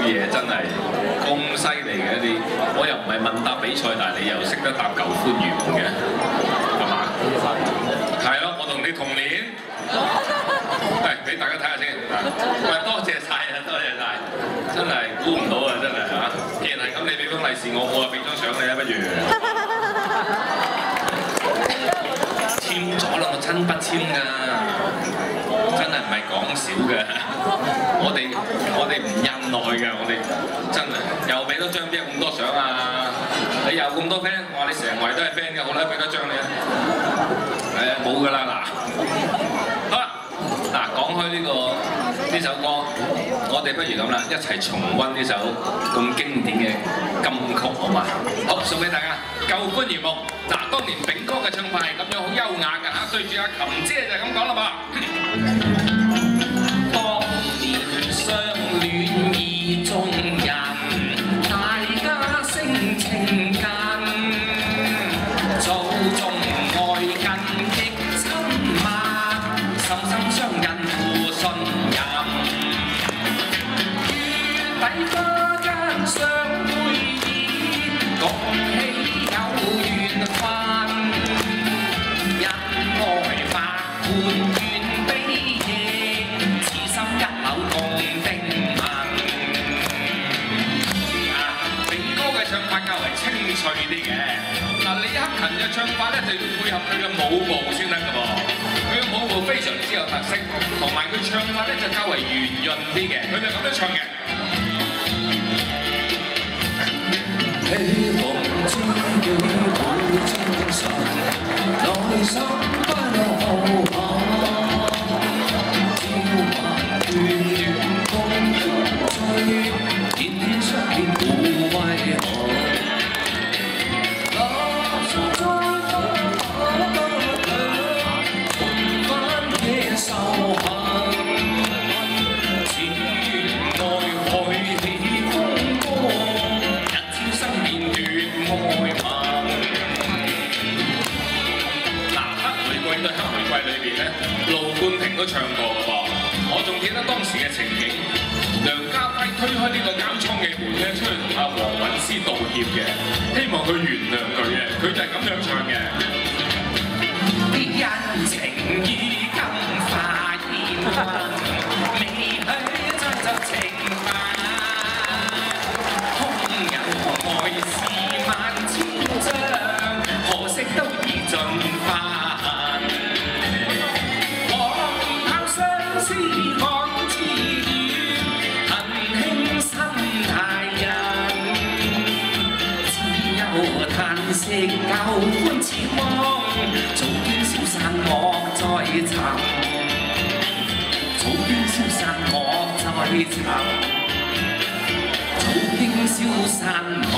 嘢真係咁犀利嘅你，我又唔係問答比賽，但係你又識得答舊歡如夢嘅，係嘛？係咯，我同你同年，係俾大家睇下先。喂，多謝晒啊，多謝晒，真係估唔到啊，真係嚇！既然係咁，你俾封利是我就俾張相你啊，不如簽咗啦，我親筆簽㗎。真係唔係講笑嘅，我哋唔印落去嘅，我哋真係又俾多張邊有咁多相啊！你有咁多 friend， 我話你成圍都係 friend 嘅，好啦，俾多張你啊！冇㗎啦嗱，好啦，嗱講開呢首歌，我哋不如咁啦，一齊重溫呢首咁經典嘅金曲好嘛？好，送俾大家《舊歡如夢》。嗱，當年炳哥嘅唱法係咁樣好優雅㗎嚇，對住阿琴姐就係咁講啦噃。當年相戀意中人，大家性情近，早中愛近極親密，深深相印互信任。月底花間相會意，共喜有緣分，恩愛百般願比翼，此心一縷共定盟。炳哥嘅唱法較為清脆啲嘅，嗱李克勤嘅唱法咧就要配合佢嘅舞步先得㗎噃，佢嘅舞步非常之有特色，同埋佢唱法咧就較為圓潤啲嘅，佢就咁樣唱嘅。喜逢知己好精神，內心不浩瀚，朝晚暖暖風吹，天天相見互慰寒。垃圾再分可不兩，重返嘅仇恨，前愛海起風波。愛盟嗱，黑玫瑰對黑玫瑰裏邊咧，盧冠廷都唱過嘅噃。我仲記得當時嘅情景，梁家輝推開呢個監倉嘅門咧，出去同阿黃韻詩道歉嘅，希望佢原諒佢嘅，佢就係咁樣唱嘅。恩情已更化煙，未許再就情分，空有愛是。萬千丈，可惜都已盡化。往後相思看似遠，恨輕心大人。只有嘆息舊歡似夢，早經消散莫再尋。早經消散莫再尋。早經消散莫。